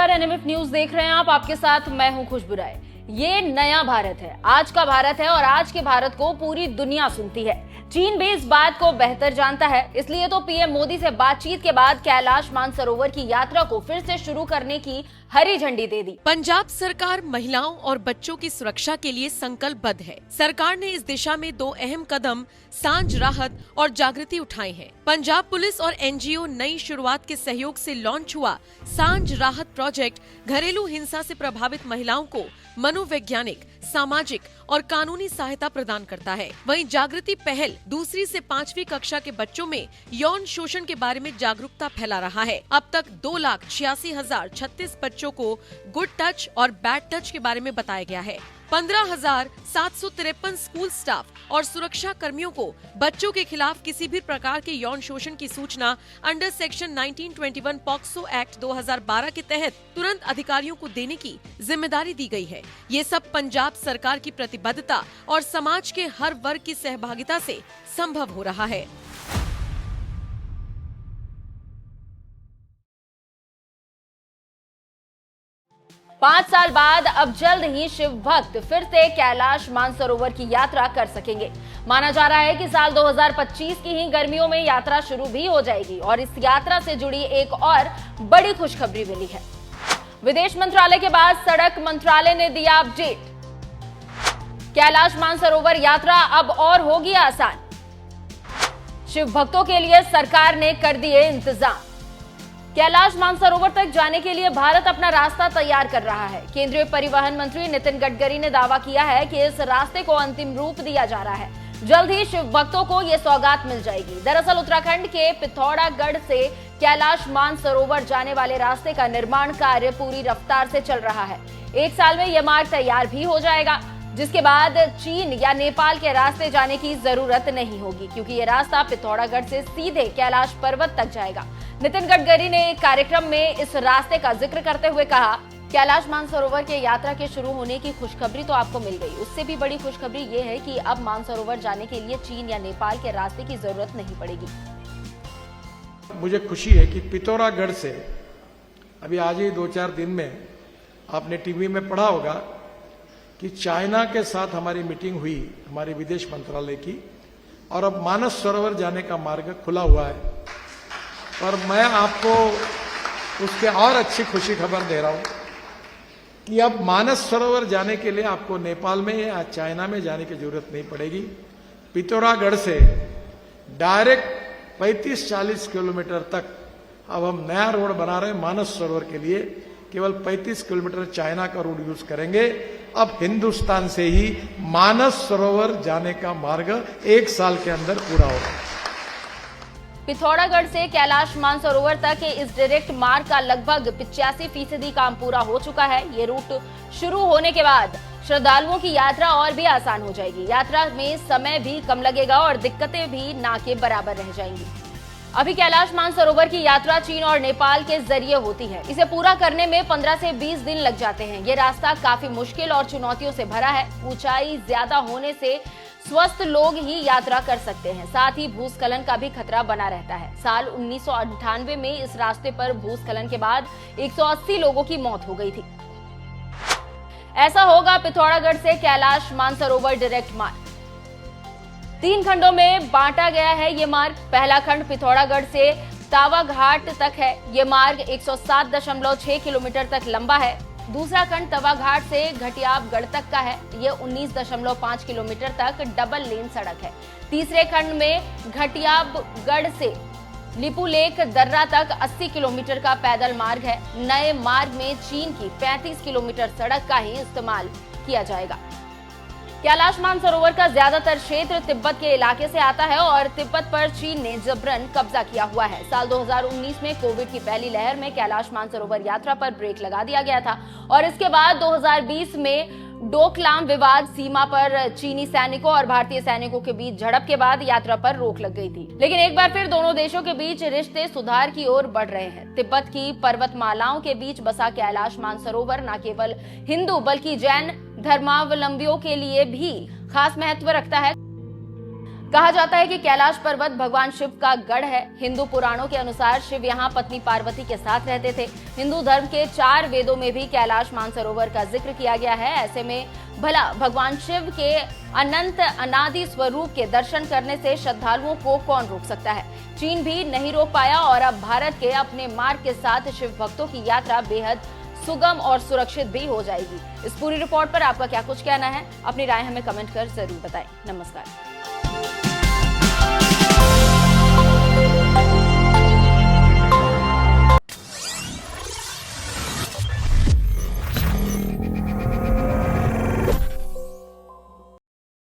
नमस्कार, NMF news देख रहे हैं आप। आपके साथ मैं हूं खुशबू राय। ये नया भारत है, आज का भारत है और आज के भारत को पूरी दुनिया सुनती है। चीन भी इस बात को बेहतर जानता है, इसलिए तो पीएम मोदी से बातचीत के बाद कैलाश मानसरोवर की यात्रा को फिर से शुरू करने की हरी झंडी दे दी। पंजाब सरकार महिलाओं और बच्चों की सुरक्षा के लिए संकल्पबद्ध है। सरकार ने इस दिशा में 2 अहम कदम सांझ राहत और जागृति उठाए हैं। पंजाब पुलिस और एनजीओ नई शुरुआत के सहयोग से लॉन्च हुआ सांझ राहत प्रोजेक्ट घरेलू हिंसा से प्रभावित महिलाओं को मनोवैज्ञानिक, सामाजिक और कानूनी सहायता प्रदान करता है। वहीं जागृति पहल 2री से 5वीं कक्षा के बच्चों में यौन शोषण के बारे में जागरूकता फैला रहा है। अब तक 2,86,036 बच्चों को गुड टच और बैड टच के बारे में बताया गया है। 15,753 स्कूल स्टाफ और सुरक्षा कर्मियों को बच्चों के खिलाफ किसी भी प्रकार के यौन शोषण की सूचना अंडर सेक्शन 1921 पॉक्सो एक्ट 2012 के तहत तुरंत अधिकारियों को देने की जिम्मेदारी दी गई है। ये सब पंजाब सरकार की प्रतिबद्धता और समाज के हर वर्ग की सहभागिता से संभव हो रहा है। पांच साल बाद अब जल्द ही शिव भक्त फिर से कैलाश मानसरोवर की यात्रा कर सकेंगे। माना जा रहा है कि साल 2025 की ही गर्मियों में यात्रा शुरू भी हो जाएगी और इस यात्रा से जुड़ी एक और बड़ी खुशखबरी मिली है। विदेश मंत्रालय के बाद सड़क मंत्रालय ने दिया अपडेट। कैलाश मानसरोवर यात्रा अब और होगी आसान। शिव भक्तों के लिए सरकार ने कर दिए इंतजाम। कैलाश मानसरोवर तक जाने के लिए भारत अपना रास्ता तैयार कर रहा है। केंद्रीय परिवहन मंत्री नितिन गडकरी ने दावा किया है कि इस रास्ते को अंतिम रूप दिया जा रहा है। जल्द ही शिव भक्तों को ये सौगात मिल जाएगी। दरअसल उत्तराखंड के पिथौरागढ़ से कैलाश मानसरोवर जाने वाले रास्ते का निर्माण कार्य पूरी रफ्तार से चल रहा है। 1 साल में यह मार्ग तैयार भी हो जाएगा, जिसके बाद चीन या नेपाल के रास्ते जाने की जरूरत नहीं होगी, क्योंकि ये रास्ता पिथौरागढ़ से सीधे कैलाश पर्वत तक जाएगा। नितिन गडकरी ने एक कार्यक्रम में इस रास्ते का जिक्र करते हुए कहा, कैलाश मानसरोवर के यात्रा के शुरू होने की खुशखबरी तो आपको मिल गई, उससे भी बड़ी खुशखबरी ये है कि अब मानसरोवर जाने के लिए चीन या नेपाल के रास्ते की जरूरत नहीं पड़ेगी। मुझे खुशी है कि पिथौरागढ़ से अभी आज ही 2-4 दिन में आपने टीवी में पढ़ा होगा कि चाइना के साथ हमारी मीटिंग हुई, हमारे विदेश मंत्रालय की, और अब मानस सरोवर जाने का मार्ग खुला हुआ है। और मैं आपको उसके और अच्छी खुशी खबर दे रहा हूं कि अब मानस सरोवर जाने के लिए आपको नेपाल में या चाइना में जाने की जरूरत नहीं पड़ेगी। पिथौरागढ़ से डायरेक्ट 35-40 किलोमीटर तक अब हम नया रोड बना रहे हैं मानस सरोवर के लिए। केवल 35 किलोमीटर चाइना का रोड यूज करेंगे। अब हिंदुस्तान से ही मानस सरोवर जाने का मार्ग 1 साल के अंदर पूरा होगा। पिथौरागढ़ से कैलाश मानसरोवर तक के इस डायरेक्ट मार्ग का लगभग 85% काम पूरा हो चुका है। ये रूट शुरू होने के बाद श्रद्धालुओं की यात्रा और भी आसान हो जाएगी। यात्रा में समय भी कम लगेगा और दिक्कतें भी ना के बराबर रह जाएंगी। अभी कैलाश मानसरोवर की यात्रा चीन और नेपाल के जरिए होती है। इसे पूरा करने में 15 से 20 दिन लग जाते हैं। ये रास्ता काफी मुश्किल और चुनौतियों से भरा है। ऊंचाई ज्यादा होने से स्वस्थ लोग ही यात्रा कर सकते हैं, साथ ही भूस्खलन का भी खतरा बना रहता है। साल 1998 में इस रास्ते पर भूस्खलन के बाद 180 लोगों की मौत हो गई थी। ऐसा होगा पिथौरागढ़ से कैलाश मानसरोवर डायरेक्ट मार्ग। 3 खंडों में बांटा गया है ये मार्ग। पहला खंड पिथौरागढ़ से तावा घाट तक है। ये मार्ग 107.6 किलोमीटर तक लंबा है। दूसरा खंड तवा घाट से घटियाबगढ़ तक का है। ये 19.5 किलोमीटर तक डबल लेन सड़क है। तीसरे खंड में घटियाबगढ़ से लिपुलेख दर्रा तक 80 किलोमीटर का पैदल मार्ग है। नए मार्ग में चीन की 35 किलोमीटर सड़क का ही इस्तेमाल किया जाएगा। कैलाश मानसरोवर का ज्यादातर क्षेत्र तिब्बत के इलाके से आता है और तिब्बत पर चीन ने जबरन कब्जा किया हुआ है। साल 2019 में कोविड की पहली लहर में कैलाश मानसरोवर यात्रा पर ब्रेक लगा दिया गया था और इसके बाद 2020 में डोकलाम विवाद सीमा पर चीनी सैनिकों और भारतीय सैनिकों के बीच झड़प के बाद यात्रा पर रोक लग गई थी। लेकिन एक बार फिर दोनों देशों के बीच रिश्ते सुधार की ओर बढ़ रहे हैं। तिब्बत की पर्वतमालाओं के बीच बसा कैलाश मानसरोवर न केवल हिंदू बल्कि जैन धर्मावलंबियों के लिए भी खास महत्व रखता है। कहा जाता है कि कैलाश पर्वत भगवान शिव का गढ़ है। हिंदू पुराणों के अनुसार शिव यहाँ पत्नी पार्वती के साथ रहते थे। हिंदू धर्म के 4 वेदों में भी कैलाश मानसरोवर का जिक्र किया गया है। ऐसे में भला भगवान शिव के अनंत अनादि स्वरूप के दर्शन करने से श्रद्धालुओं को कौन रोक सकता है। चीन भी नहीं रोक पाया और अब भारत के अपने मार्ग के साथ शिव भक्तों की यात्रा बेहद सुगम और सुरक्षित भी हो जाएगी। इस पूरी रिपोर्ट पर आपका क्या कुछ कहना है, अपनी राय हमें कमेंट कर जरूर बताएं। नमस्कार।